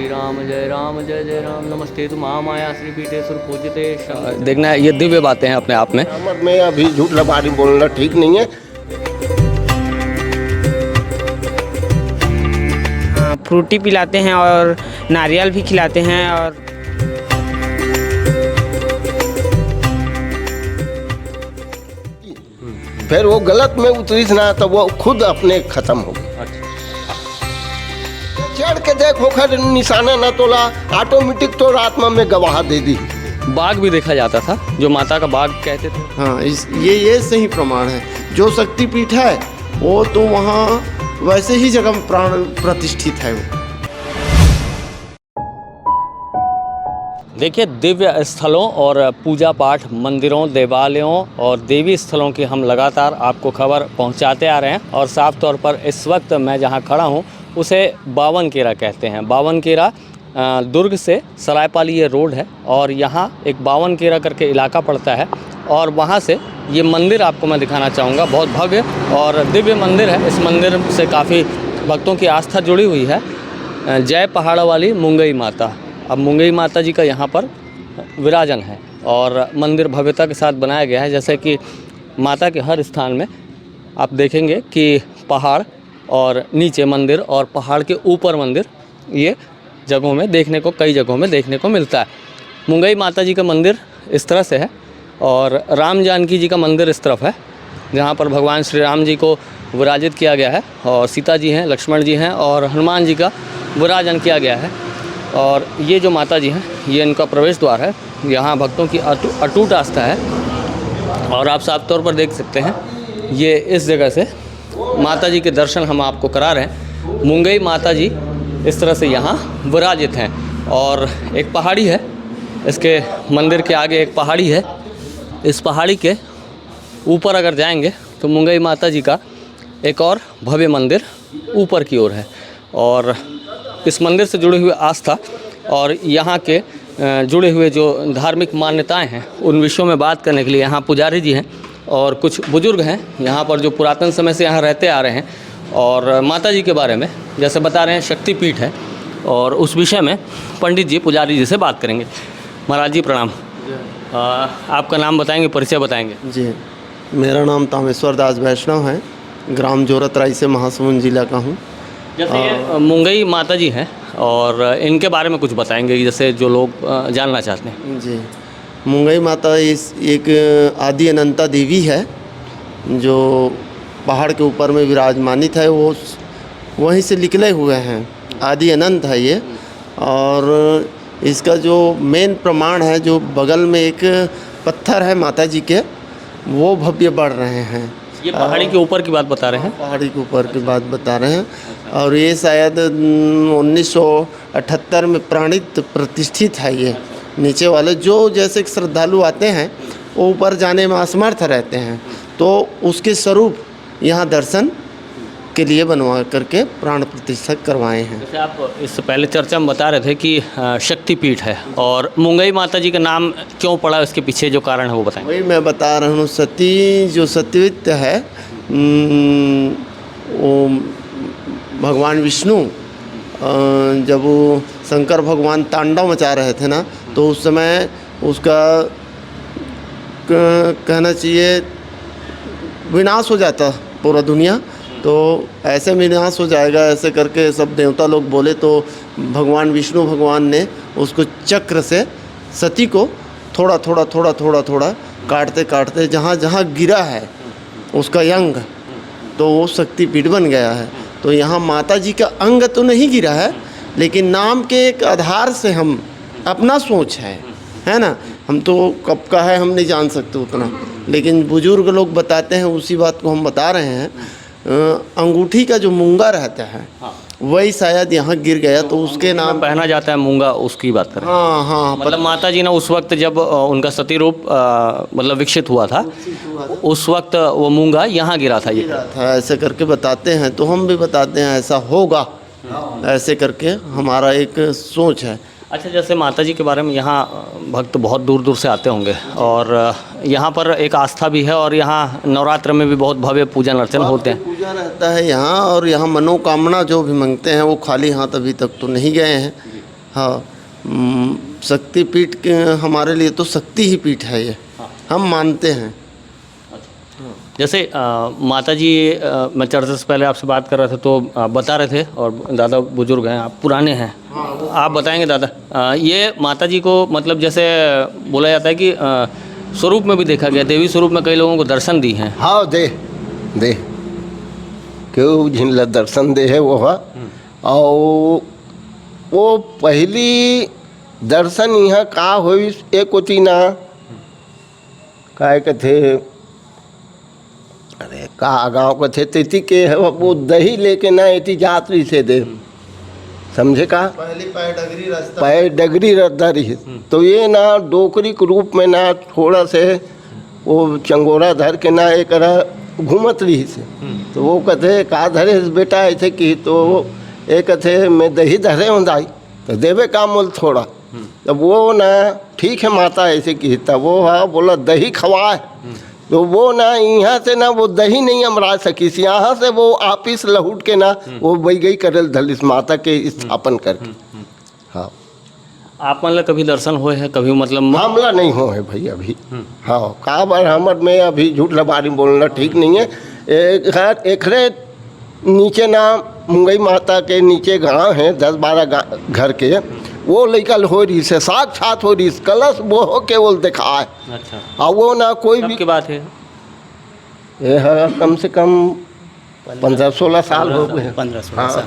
श्री राम जय जय राम नमस्ते तु महामाया श्री पीठेश्वर पूजिते देखना ये दिव्य बातें हैं अपने आप में। में अभी झूठ लबारी बोलना ठीक नहीं है। फ्रूटी पिलाते हैं और नारियल भी खिलाते हैं और फिर वो गलत में उतरी ना तो वो खुद अपने खत्म हो गई। चढ़ के देखो खर निशाना न तोला ऑटोमेटिक तो आत्मा में गवाह दे दी। बाघ भी देखा जाता था जो माता का बाघ कहते थे। हाँ, ये सही प्रमाण है। जो शक्तिपीठ है वो तो वहाँ वैसे ही जगह प्राण प्रतिष्ठित है वो। देखिए, दिव्य स्थलों और पूजा पाठ मंदिरों, देवालयों और देवी स्थलों की हम लगातार आपको खबर पहुंचाते आ रहे हैं। और साफ तौर पर इस वक्त मैं जहां खड़ा हूं उसे बावनकेरा कहते हैं। बावनकेरा दुर्ग से सरायपाली ये रोड है और यहाँ एक बावनकेरा करके इलाका पड़ता है और वहाँ से ये मंदिर आपको मैं दिखाना चाहूँगा। बहुत भव्य और दिव्य मंदिर है। इस मंदिर से काफ़ी भक्तों की आस्था जुड़ी हुई है। जय पहाड़ा वाली मुंगई माता, अब मुंगई माता जी का यहाँ पर विराजन है और मंदिर भव्यता के साथ बनाया गया है। जैसे कि माता के हर स्थान में आप देखेंगे कि पहाड़ और नीचे मंदिर और पहाड़ के ऊपर मंदिर, ये जगहों में देखने को, कई जगहों में देखने को मिलता है। मुंगई माता जी का मंदिर इस तरह से है और राम जानकी जी का मंदिर इस तरफ है, जहाँ पर भगवान श्री राम जी को विराजित किया गया है और सीता जी हैं, लक्ष्मण जी हैं और हनुमान जी का विराजन किया गया है। और ये जो माता जी हैं, ये इनका प्रवेश द्वार है। यहाँ भक्तों की अटूट आस्था है और आप साफ तौर पर देख सकते हैं ये इस जगह से माता जी के दर्शन हम आपको करा रहे हैं। मुंगई माता जी इस तरह से यहाँ विराजित हैं और एक पहाड़ी है, इसके मंदिर के आगे एक पहाड़ी है। इस पहाड़ी के ऊपर अगर जाएंगे तो मुंगई माता जी का एक और भव्य मंदिर ऊपर की ओर है। और इस मंदिर से जुड़ी हुई आस्था और यहाँ के जुड़े हुए जो धार्मिक मान्यताएं हैं उन विषयों में बात करने के लिए यहाँ पुजारी जी हैं और कुछ बुजुर्ग हैं यहाँ पर जो पुरातन समय से यहाँ रहते आ रहे हैं और माता जी के बारे में जैसे बता रहे हैं शक्तिपीठ है और उस विषय में पंडित जी पुजारी जी से बात करेंगे। महाराज जी प्रणाम। आपका नाम बताएंगे, परिचय बताएंगे? जी, मेरा नाम तामेश्वर दास वैष्णव है, ग्राम जोरतराई से महासमुंद जिला का हूँ। जैसे ये मुंगई माता जी हैं और इनके बारे में कुछ बताएंगे जैसे जो लोग जानना चाहते हैं। जी, मुंगई माता एक आदि अनंता देवी है जो पहाड़ के ऊपर में विराजमानित है। वो वहीं से निकले हुए हैं, आदि अनंत है ये। और इसका जो मेन प्रमाण है, जो बगल में एक पत्थर है माता जी के, वो भव्य बढ़ रहे हैं। ये पहाड़ी के ऊपर की बात बता रहे हैं? पहाड़ी के ऊपर की बात बता रहे हैं। और ये शायद 1978 में प्राणित प्रतिष्ठित है। ये नीचे वाले जो जैसे श्रद्धालु आते हैं वो ऊपर जाने में असमर्थ रहते हैं, तो उसके स्वरूप यहाँ दर्शन के लिए बनवा करके प्राण प्रतिष्ठा करवाए हैं। जैसे आप इससे पहले चर्चा में बता रहे थे कि शक्तिपीठ है और मुंगई माता जी का नाम क्यों पड़ा, इसके पीछे जो कारण है वो बताएं। वही मैं बता रहा हूँ। सती जो सत्यवित है, वो भगवान विष्णु जब वो शंकर भगवान तांडव मचा रहे थे ना, तो उस समय उसका कहना चाहिए विनाश हो जाता पूरा दुनिया। तो ऐसे विनाश हो जाएगा ऐसे करके सब देवता लोग बोले, तो भगवान विष्णु भगवान ने उसको चक्र से सती को थोड़ा थोड़ा काटते काटते जहाँ जहाँ गिरा है उसका अंग, तो वो शक्तिपीठ बन गया है। तो यहाँ माता जी का अंग तो नहीं गिरा है, लेकिन नाम के एक आधार से हम अपना सोच है ना, हम तो कब का है हम नहीं जान सकते उतना, लेकिन बुजुर्ग लोग बताते हैं, उसी बात को हम बता रहे हैं। अंगूठी का जो मूंगा रहता है, वही शायद यहाँ गिर गया, तो उसके नाम पहना जाता है मूंगा, उसकी बात करें। हाँ, मतलब माता जी ने उस वक्त जब उनका सती रूप मतलब विकसित हुआ था, उस वक्त वो मूंगा यहाँ गिरा था। ये था ऐसे करके बताते हैं, तो हम भी बताते हैं ऐसा होगा, ऐसे करके हमारा एक सोच है। अच्छा, जैसे माता जी के बारे में यहाँ भक्त बहुत दूर दूर से आते होंगे और यहाँ पर एक आस्था भी है और यहाँ नवरात्र में भी बहुत भव्य पूजन अर्चन होते हैं। पूजा रहता है यहाँ, और यहाँ मनोकामना जो भी मांगते हैं वो खाली हाथ अभी तक तो नहीं गए हैं। हाँ, शक्तिपीठ के हमारे लिए तो शक्ति ही पीठ है ये, हम मानते हैं। जैसे माता जी, मैं चर्चा से पहले आपसे बात कर रहा था तो बता रहे थे, और दादा बुजुर्ग हैं, आप पुराने हैं, आप बताएंगे दादा, ये माता जी को मतलब जैसे बोला जाता है कि स्वरूप में भी देखा गया, देवी स्वरूप में कई लोगों को दर्शन दी हैं। हाँ, दे क्यों झिनला दर्शन दे है वो। हाँ, और वो पहली दर्शन यहाँ का हुई एक होती ना, काय के थे, अरे का गाँव के थे तेती के है वो दही लेके ना एती यात्री से दे, समझे का पहली पैडगरी रास्ता, पैडगरी रास्ता रही। तो ये ना डोकरी के रूप में ना थोड़ा से वो चंगोरा धर के ना एक घूमत रही से। तो वो कहते का धरे बेटा ऐसे की, तो एक कहते मैं दही धरे हूँ दाई, तो देवे का मोल थोड़ा। तब वो ना ठीक है माता ऐसे की, तब वो हाँ बोला दही खवाए, तो वो ना यहाँ से ना वो दही नहीं अमरा सकी, यहाँ से वो आपिस लहुट के ना वो बई गई करल धलिस माता के स्थापन करके। हाँ, आप मतलब कभी दर्शन हुए हैं, कभी मतलब मामला नहीं हो है भाई अभी। हाँ, का बार हमर में अभी झूठ लबारी बोलना ठीक नहीं है। एकरे नीचे ना मुंगई माता के नीचे गांव है 10-12 घर के, वो लेकर हो रही से साक्षात हो रही, कलश वो हो के वो दिखा है। अच्छा, और वो ना कोई कब भी की बात है? ये है कम से कम 15-16 साल हो गए। 15-16 साल।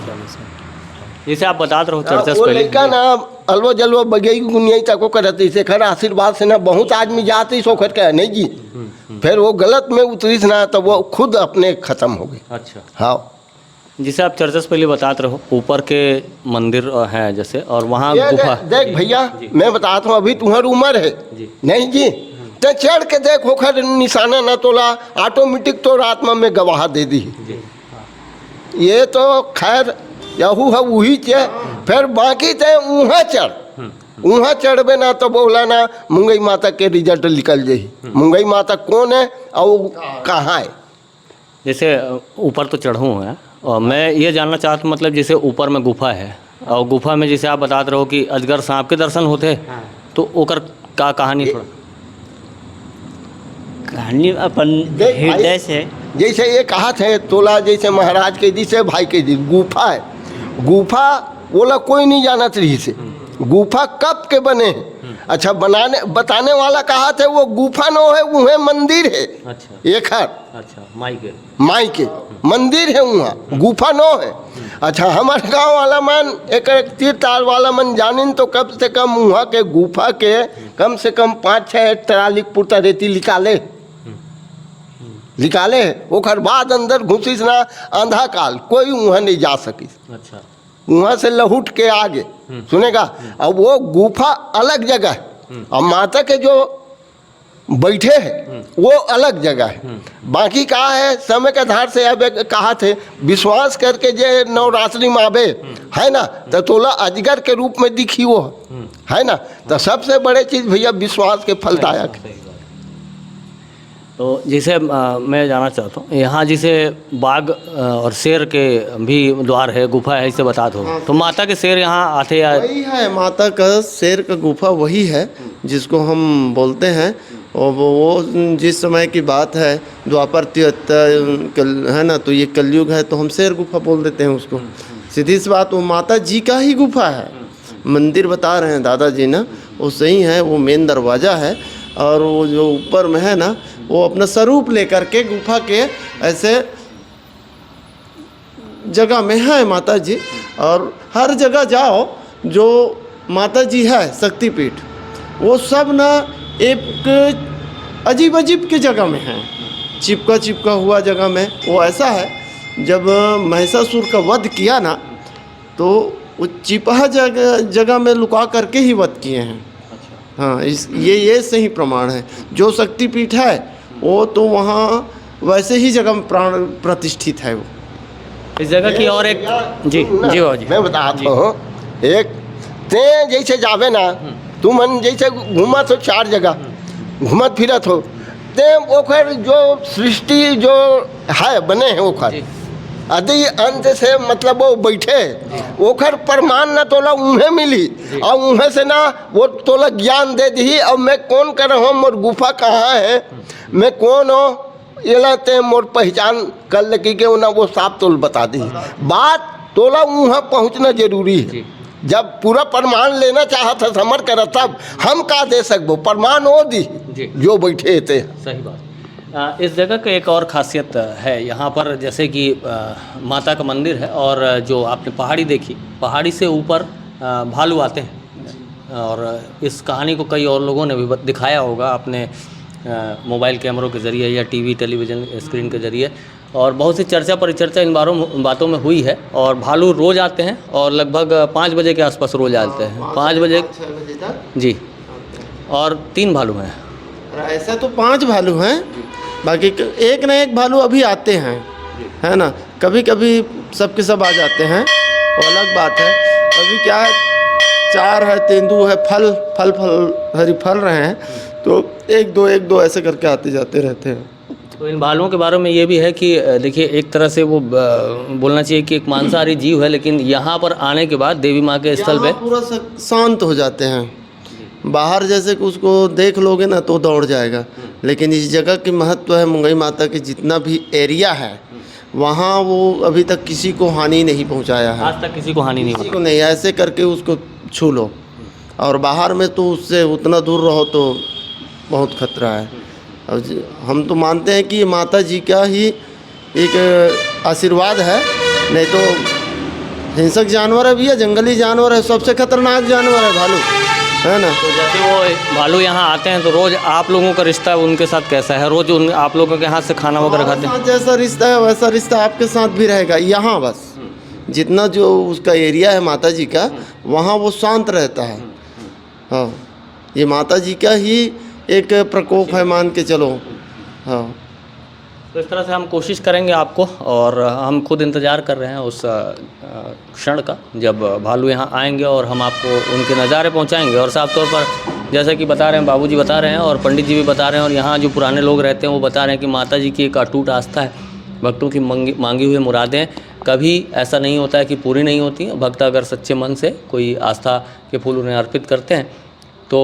जैसे आप बता रहे हो चर्चा से वो पहले, लड़का ना अलवो जलवो बगई गुनिया तक करती से खरा आशीर्वाद से ना बहुत आदमी जाते सोखर के नहीं जी, फिर वो गलत में उतरी ना तो वो खुद अपने खत्म हो गई। अच्छा, हाँ, जिसे आप चर्चा से पहले बताते रहो, ऊपर के मंदिर हैं जैसे, और वहाँ ये गुफा। देख भैया, मैं बताता हूँ, अभी तुम्हारी उम्र है नहीं जी, तो चढ़ के देख होकर निशाना न तोला, ऑटोमेटिक तो आत्मा में गवाह दे दी। ये तो खैर यहू है वही चे, फिर बाकी थे वहाँ चढ़बे ना तो बोला ना मुंगई माता के रिजल्ट निकल जाही। मुंगई माता कौन है और कहाँ है? जैसे ऊपर तो चढ़ूँ है, और मैं ये जानना चाहता हूँ मतलब जैसे ऊपर में गुफा है, और गुफा में जैसे आप बताते रहो कि अजगर सांप के दर्शन होते, तो ओकर का कहानी थोड़ा कहानी अपन हृदय से, जैसे ये कहा थे तोला, जैसे महाराज के दी से भाई के दी गुफा है, गुफा बोला कोई नहीं जाना रही से, गुफा कब के बने हैं। अच्छा, बताने वाला कहा थे वो गुफा नो है, वो है मंदिर है। अच्छा, एक है, अच्छा, माई के मंदिर है, वहाँ गुफा नो है। अच्छा, हमारे गांव वाला मन एक तीर वाला मन जानिन तो कम से कम वहाँ के गुफा के कम से कम 5-6 ट्राली पुरता रेती निकाले ओकर बाद अंदर घुसिस ना, आंधा काल कोई वहाँ नहीं जा सकिस। अच्छा, वहाँ से लहुट के आगे सुनेगा। अब वो गुफा अलग जगह है, और माता के जो बैठे हैं वो अलग जगह है। बाकी कहा है समय के आधार से अब कहा थे विश्वास करके जे नवरात्रि में आवे है ना, तो तोला अजगर के रूप में दिखी वो है ना, तो सबसे बड़े चीज़ भैया विश्वास के फलदायक है। तो जैसे मैं जानना चाहता हूँ, यहाँ जैसे बाघ और शेर के भी द्वार है, गुफा है, इसे बता दो। तो माता के शेर यहाँ आते या वही है, माता का शेर का गुफा वही है जिसको हम बोलते हैं। और वो जिस समय की बात है द्वापर त्रेता है ना, तो ये कलयुग है, तो हम शेर गुफा बोल देते हैं उसको। सीधी सी बात, वो माता जी का ही गुफा है। मंदिर बता रहे हैं दादाजी ना, वो सही है, वो मेन दरवाज़ा है, और वो जो ऊपर में है ना, वो अपना स्वरूप लेकर के गुफा के ऐसे जगह में है माता जी। और हर जगह जाओ जो माता जी है शक्तिपीठ, वो सब ना एक अजीब अजीब की जगह में है, चिपका हुआ जगह में। वो ऐसा है, जब महिषासुर का वध किया ना, तो वो चिपहा जगह में लुका करके ही वध किए हैं। हाँ, ये सही प्रमाण है। जो शक्तिपीठ है वो तो वहाँ वैसे ही जगह में प्राण प्रतिष्ठित है। वो इस जगह की और एक जी जी मैं बताता हूँ, एक ते जैसे जावे ना, तू मन जैसे घूमत हो 4 जगह घूमत फिरत हो, ते ओकर जो सृष्टि जो है बने हैं ओकर यदि अंत से मतलब वो बैठे ओखर प्रमाण न तोला उन्हें मिली और उन्हें से ना वो तोला ज्ञान दे दी अब मैं कौन कर रहा हूँ, मोर गुफा कहाँ है, मैं कौन हूँ, ये लाते मोर पहचान कर लगी के ना वो साफ तोल बता दी। बात तोला वहाँ पहुँचना जरूरी है। जब पूरा प्रमाण लेना चाहता समर कर तब हम का दे सकबो, प्रमाण वो दी जो बैठे थे। सही बात। इस जगह का एक और खासियत है यहाँ पर, जैसे कि माता का मंदिर है और जो आपने पहाड़ी देखी, पहाड़ी से ऊपर भालू आते हैं और इस कहानी को कई और लोगों ने भी दिखाया होगा अपने मोबाइल कैमरों के ज़रिए या टीवी टेलीविज़न स्क्रीन के ज़रिए, और बहुत सी चर्चा परिचर्चा इन बातों में हुई है। और भालू रोज़ आते हैं और लगभग 5 बजे के आसपास रोज़ आते हैं, 5 बजे जी, और 3 भालू हैं। ऐसा तो 5 भालू हैं, बाकी एक न एक भालू अभी आते हैं, है ना, कभी कभी सबके सब आ जाते हैं, वो अलग बात है। अभी क्या है, 4 है, तेंदू है, फल हरी फल रहे हैं, तो एक दो ऐसे करके आते जाते रहते हैं। तो इन भालुओं के बारे में ये भी है कि देखिए एक तरह से वो बोलना चाहिए कि एक मांसाहारी जीव है, लेकिन यहाँ पर आने के बाद देवी माँ के स्थल पे पूरा शांत हो जाते हैं। बाहर जैसे कि उसको देख लोगे ना तो दौड़ जाएगा, लेकिन इस जगह की महत्व है, मुंगई माता की जितना भी एरिया है वहाँ वो अभी तक किसी को हानि नहीं पहुँचाया है, आज तक किसी को हानि नहीं किसी को नहीं। ऐसे करके उसको छू लो, और बाहर में तो उससे उतना दूर रहो तो बहुत खतरा है। अब हम तो मानते हैं कि माता जी का ही एक आशीर्वाद है, नहीं तो हिंसक जानवर है भैया, जंगली जानवर है, सबसे खतरनाक जानवर है भालू, है ना। तो जैसे वो भालू यहाँ आते हैं तो रोज़ आप लोगों का रिश्ता उनके साथ कैसा है? रोज़ उन आप लोगों के हाथ से खाना वगैरह खाते हैं? जैसा रिश्ता है वैसा रिश्ता आपके साथ भी रहेगा। यहाँ बस जितना जो उसका एरिया है माता जी का, वहाँ वो शांत रहता है। हाँ, ये माता जी का ही एक प्रकोप है, मान के चलो। हाँ, तो इस तरह से हम कोशिश करेंगे आपको, और हम खुद इंतज़ार कर रहे हैं उस क्षण का जब भालू यहाँ आएंगे और हम आपको उनके नज़ारे पहुँचाएंगे। और साफ तौर पर जैसा कि बता रहे हैं, बाबूजी बता रहे हैं और पंडित जी भी बता रहे हैं, और यहाँ जो पुराने लोग रहते हैं वो बता रहे हैं कि माता जी की एक अटूट आस्था है। भक्तों की मांगी हुई मुरादें कभी ऐसा नहीं होता है कि पूरी नहीं होती। भक्त अगर सच्चे मन से कोई आस्था के फूल उन्हें अर्पित करते हैं तो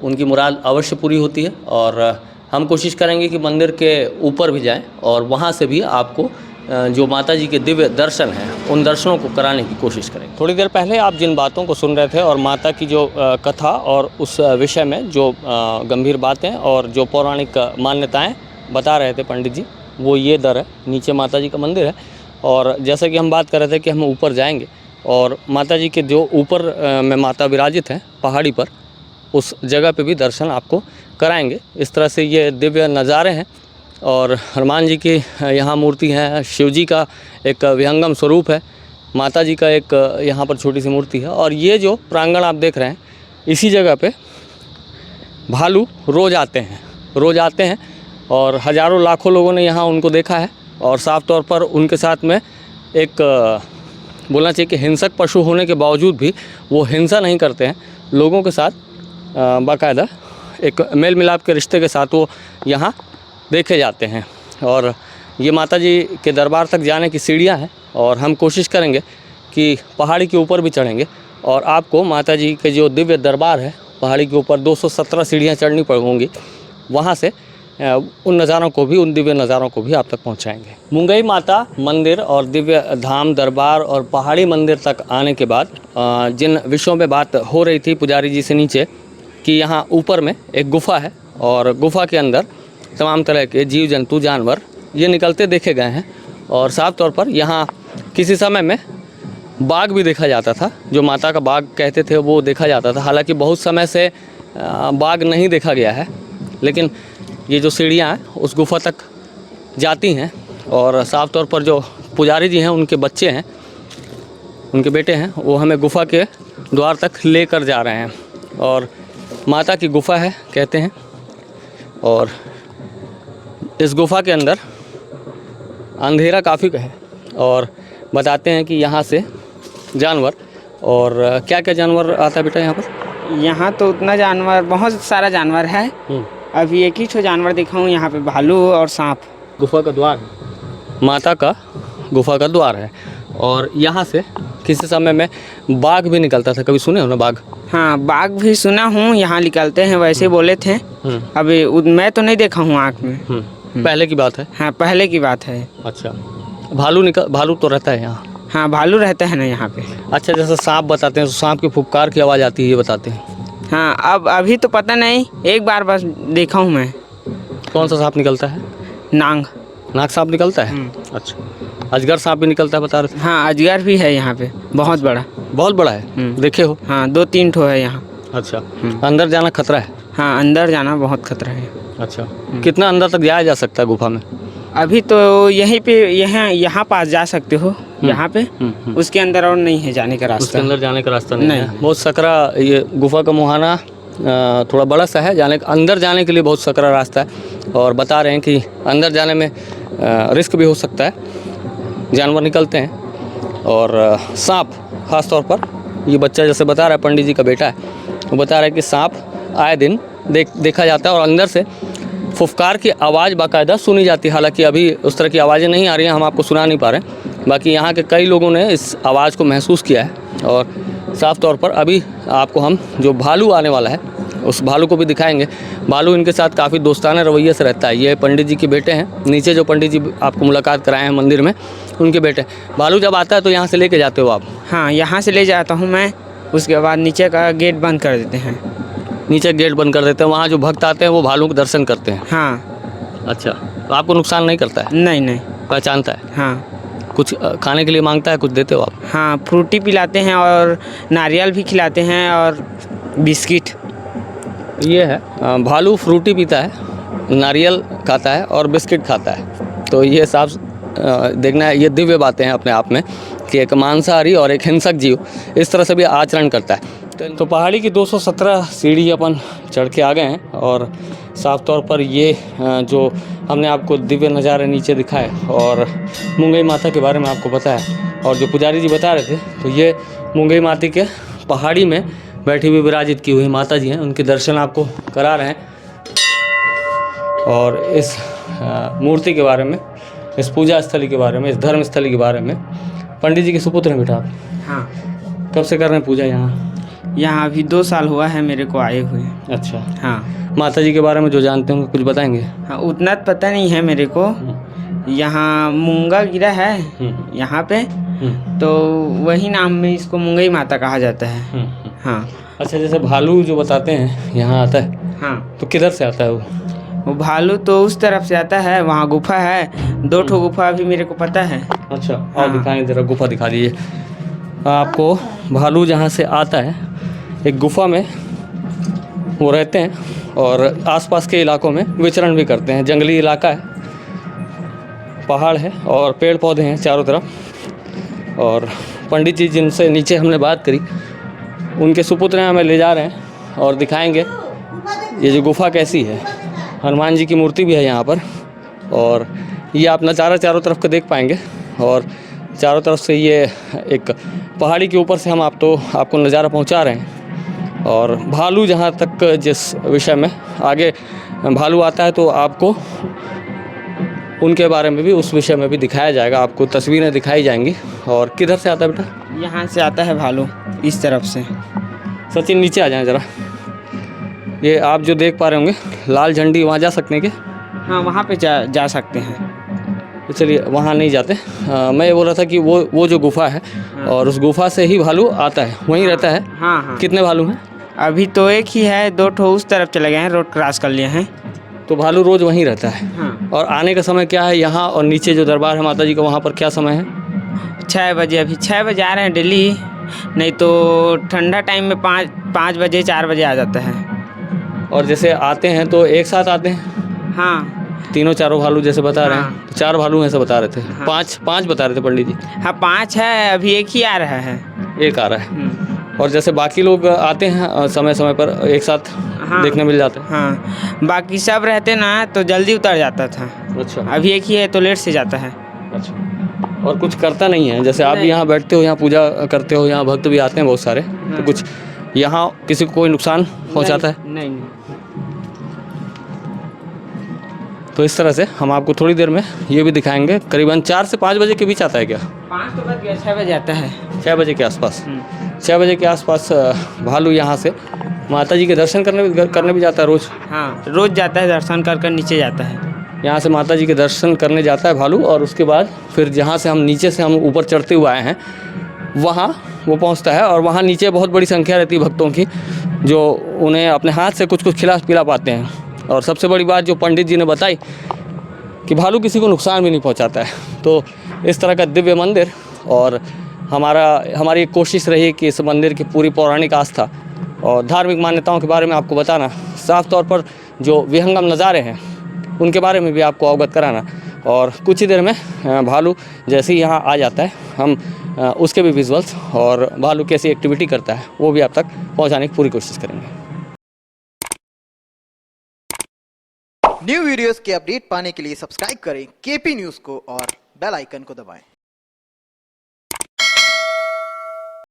उनकी मुराद अवश्य पूरी होती है। और हम कोशिश करेंगे कि मंदिर के ऊपर भी जाएं और वहां से भी आपको जो माता जी के दिव्य दर्शन हैं उन दर्शनों को कराने की कोशिश करेंगे। थोड़ी देर पहले आप जिन बातों को सुन रहे थे और माता की जो कथा और उस विषय में जो गंभीर बातें और जो पौराणिक मान्यताएँ बता रहे थे पंडित जी, वो ये दर है, नीचे माता जी का मंदिर है। और जैसा कि हम बात कर रहे थे कि हम ऊपर जाएंगे और माता जी के जो ऊपर में माता विराजित हैं पहाड़ी पर, उस जगह पे भी दर्शन आपको कराएंगे। इस तरह से ये दिव्य नज़ारे हैं। और हनुमान जी की यहाँ मूर्ति है, शिव जी का एक विहंगम स्वरूप है, माता जी का एक यहाँ पर छोटी सी मूर्ति है। और ये जो प्रांगण आप देख रहे हैं, इसी जगह पे भालू रोज़ आते हैं और हज़ारों लाखों लोगों ने यहाँ उनको देखा है। और साफ़ तौर पर उनके साथ में एक बोलना चाहिए कि हिंसक पशु होने के बावजूद भी वो हिंसा नहीं करते हैं, लोगों के साथ बाकायदा एक मेल मिलाप के रिश्ते के साथ वो यहाँ देखे जाते हैं। और ये माता जी के दरबार तक जाने की सीढ़ियाँ हैं और हम कोशिश करेंगे कि पहाड़ी के ऊपर भी चढ़ेंगे और आपको माता जी के जो दिव्य दरबार है पहाड़ी के ऊपर 217 सीढ़ियाँ चढ़नी पड़ेंगी, वहाँ से उन नज़ारों को भी, उन दिव्य नज़ारों को भी आप तक पहुँचाएँगे। मुंगई माता मंदिर और दिव्य धाम दरबार और पहाड़ी मंदिर तक आने के बाद जिन विषयों में बात हो रही थी पुजारी जी से नीचे कि यहाँ ऊपर में एक गुफ़ा है और गुफ़ा के अंदर तमाम तरह के जीव जंतु जानवर ये निकलते देखे गए हैं। और साफ तौर पर यहाँ किसी समय में बाघ भी देखा जाता था, जो माता का बाघ कहते थे वो देखा जाता था। हालांकि बहुत समय से बाघ नहीं देखा गया है, लेकिन ये जो सीढ़ियाँ हैं उस गुफ़ा तक जाती हैं। और साफ तौर पर जो पुजारी जी हैं उनके बच्चे हैं, उनके बेटे हैं, वो हमें गुफ़ा के द्वार तक लेकर जा रहे हैं। और माता की गुफ़ा है कहते हैं, और इस गुफ़ा के अंदर अंधेरा काफ़ी है। और बताते हैं कि यहाँ से जानवर और क्या क्या जानवर आता है बेटा यहाँ पर? यहाँ तो उतना जानवर, बहुत सारा जानवर है। अभी एक ही ठो जानवर देखा हूँ यहाँ पे, भालू और सांप। गुफा का द्वार, माता का गुफा का द्वार है। और यहाँ से किसी समय में बाघ भी निकलता था, कभी सुने हो ना बाघ? हाँ, बाघ भी सुना हूँ, यहाँ निकलते हैं वैसे बोले थे। अभी मैं तो नहीं देखा हूँ आँख में। पहले की बात है। हाँ, पहले की बात है। अच्छा, भालू तो रहता है यहाँ? हाँ, भालू रहता है ना यहाँ पे। अच्छा, जैसे सांप बताते हैं तो सांप की फुफकार की आवाज़ आती है, ये बताते हैं। हाँ, अब अभी तो पता नहीं, एक बार बस देखा हूँ मैं। कौन सा सांप निकलता है? नाग सांप निकलता है। अच्छा, अजगर सांप भी निकलता है बता रहे थे। हाँ, अजगर भी है यहाँ पे, बहुत बड़ा। बहुत बड़ा है, देखे हो? हाँ, 2-3 ठो है यहाँ। अच्छा, अंदर जाना खतरा है? हाँ, अंदर जाना बहुत खतरा है। अच्छा, कितना अंदर तक जाया जा सकता है गुफा में? अभी तो यहीं पे यहाँ पास जा सकते हो, यहाँ पे। उसके अंदर और नहीं है जाने का रास्ता। उसके अंदर जाने का रास्ता नहीं नहीं। है। बहुत सकरा ये गुफा का मुहाना थोड़ा बड़ा सा है, अंदर जाने के लिए बहुत सकरा रास्ता है। और बता रहे हैं कि अंदर जाने में रिस्क भी हो सकता है, जानवर निकलते हैं। और सांप ख़ास तौर पर, ये बच्चा जैसे बता रहा है, पंडित जी का बेटा है, वो बता रहा है कि सांप आए दिन देखा जाता है और अंदर से फुफकार की आवाज़ बाकायदा सुनी जाती है। हालांकि अभी उस तरह की आवाज़ें नहीं आ रही हैं, हम आपको सुना नहीं पा रहे हैं। बाकी यहाँ के कई लोगों ने इस आवाज़ को महसूस किया है। और साफ़ तौर पर अभी आपको हम जो भालू आने वाला है उस भालू को भी दिखाएंगे। भालू इनके साथ काफ़ी दोस्ताना रवैये से रहता है। ये पंडित जी के बेटे हैं, नीचे जो पंडित जी आपको मुलाकात कराए हैं मंदिर में, उनके बेटे। भालू जब आता है तो यहाँ से लेके जाते हो आप? हाँ, यहाँ से ले जाता हूँ मैं, उसके बाद नीचे का गेट बंद कर देते हैं। नीचे गेट बंद कर देते हैं, वहाँ जो भक्त आते हैं वो भालू के दर्शन करते हैं? हाँ। अच्छा, तो आपको नुकसान नहीं करता है? नहीं। पहचानता है? हाँ। कुछ खाने के लिए मांगता है, कुछ देते हो आप? हाँ, फ्रूटी पिलाते हैं और नारियल भी खिलाते हैं और बिस्किट। ये है भालू, फ्रूटी पीता है, नारियल खाता है और बिस्किट खाता है। तो ये साफ देखना है, ये दिव्य बातें हैं अपने आप में कि एक मांसाहारी और एक हिंसक जीव इस तरह से भी आचरण करता है। तो पहाड़ी की 217 सीढ़ी अपन चढ़ के आ गए हैं। और साफ़ तौर पर ये जो हमने आपको दिव्य नज़ारे नीचे दिखाए और मुंगई माता के बारे में आपको बताया, और जो पुजारी जी बता रहे थे, तो ये मुंगई माता के पहाड़ी में बैठी हुई विराजित की हुई माता जी हैं, उनके दर्शन आपको करा रहे हैं। और इस मूर्ति के बारे में, इस पूजा स्थली के बारे में, इस धर्म स्थली के बारे में पंडित जी के सुपुत्र हैं बेटा आप? हाँ। कब से कर रहे हैं पूजा यहाँ? यहाँ अभी 2 साल हुआ है मेरे को आए हुए। अच्छा। हाँ। माता जी के बारे में जो जानते होंगे कुछ बताएंगे? हाँ, उतना पता नहीं है मेरे को। यहाँ मूंगा गिरा है यहाँ पे, तो वही नाम में इसको मुंगई माता कहा जाता है। हाँ। अच्छा, जैसे भालू जो बताते हैं यहाँ आता है, हाँ, तो किधर से आता है वो भालू तो उस तरफ से आता है, वहाँ गुफा है, 2 ठो गुफा अभी मेरे को पता है। अच्छा, और दिखाएं जरा, गुफा दिखा दीजिए आपको। भालू जहाँ से आता है, एक गुफा में वो रहते हैं और आसपास के इलाकों में विचरण भी करते हैं। जंगली इलाका है, पहाड़ है और पेड़ पौधे हैं चारों तरफ। और पंडित जी जिनसे नीचे हमने बात करी, उनके सुपुत्र हैं, हमें ले जा रहे हैं और दिखाएंगे ये जो गुफा कैसी है। हनुमान जी की मूर्ति भी है यहाँ पर, और ये आप नज़ारा चारों तरफ का देख पाएंगे। और चारों तरफ से ये एक पहाड़ी के ऊपर से हम आपको नज़ारा पहुँचा रहे हैं। और भालू, जहाँ तक जिस विषय में आगे भालू आता है तो आपको उनके बारे में भी, उस विषय में भी दिखाया जाएगा, आपको तस्वीरें दिखाई जाएंगी। और किधर से आता है बेटा? यहाँ से आता है भालू, इस तरफ से। सचिन नीचे आ जाएं ज़रा। ये आप जो देख पा रहे होंगे लाल झंडी, वहाँ जा सकते हैं क्या? हाँ, वहाँ पे जा सकते हैं। तो चलिए, वहाँ नहीं जाते। मैं ये बोल रहा था कि वो जो गुफा है, और उस गुफा से ही भालू आता है, वहीं रहता है। हाँ। कितने भालू हैं? अभी तो एक ही है, 2 ठो उस तरफ चले गए हैं, रोड क्रॉस कर लिए हैं। तो भालू रोज़ वहीं रहता है। हाँ। और आने का समय क्या है यहाँ, और नीचे जो दरबार है माता जी का, वहाँ पर क्या समय है? 6 बजे, अभी 6 बजे आ रहे हैं डेली, नहीं तो ठंडा टाइम में 5 बजे 4 बजे आ जाता है। और जैसे आते हैं तो एक साथ आते हैं? हाँ। 3-4 भालू जैसे बता रहे हैं। हाँ। तो 4 भालू ऐसे बता रहे थे। हाँ। 5 बता रहे थे पंडित जी। हाँ, 5 है, अभी एक ही आ रहा है। एक आ रहा है। और जैसे बाकी लोग आते हैं समय समय पर, एक साथ हाँ। देखने मिल जाते हैं। हाँ, बाकी सब रहते ना तो जल्दी उतर जाता था। अच्छा। अभी एक ही है तो लेट से जाता है। अच्छा। और कुछ करता नहीं है, जैसे आप भी यहाँ बैठते हो, यहाँ पूजा करते हो, यहाँ भक्त भी आते हैं बहुत सारे, तो कुछ यहाँ किसी को कोई नुकसान पहुँचाता है? नहीं। तो इस तरह से हम आपको थोड़ी देर में ये भी दिखाएंगे। करीबन 4 से 5 बजे के बीच आता है क्या? 5 तो बज गया, 6 बजे आता है। 6 बजे के आसपास, 6 बजे के आसपास भालू यहाँ से माता जी के दर्शन करने भी जाता है रोज़। हाँ, रोज़ जाता है, दर्शन कर कर नीचे जाता है। यहाँ से माता जी के दर्शन करने जाता है भालू, और उसके बाद फिर जहाँ से हम नीचे से हम ऊपर चढ़ते हुए आए हैं वहाँ वो पहुँचता है, और वहाँ नीचे बहुत बड़ी संख्या रहती है भक्तों की, जो उन्हें अपने हाथ से कुछ खिला पिला पाते हैं। और सबसे बड़ी बात जो पंडित जी ने बताई कि भालू किसी को नुकसान भी नहीं पहुँचाता है। तो इस तरह का दिव्य मंदिर, और हमारी एक कोशिश रही कि इस मंदिर की पूरी पौराणिक आस्था और धार्मिक मान्यताओं के बारे में आपको बताना, साफ तौर पर जो विहंगम नज़ारे हैं उनके बारे में भी आपको अवगत कराना। और कुछ ही देर में भालू जैसे ही यहाँ आ जाता है, हम उसके भी विजुअल्स और भालू कैसी एक्टिविटी करता है वो भी आप तक पहुँचाने की पूरी कोशिश करेंगे। न्यू वीडियोस के अपडेट पाने के लिए सब्सक्राइब करें केपी न्यूज़ को और बेल आइकन को दबाएं।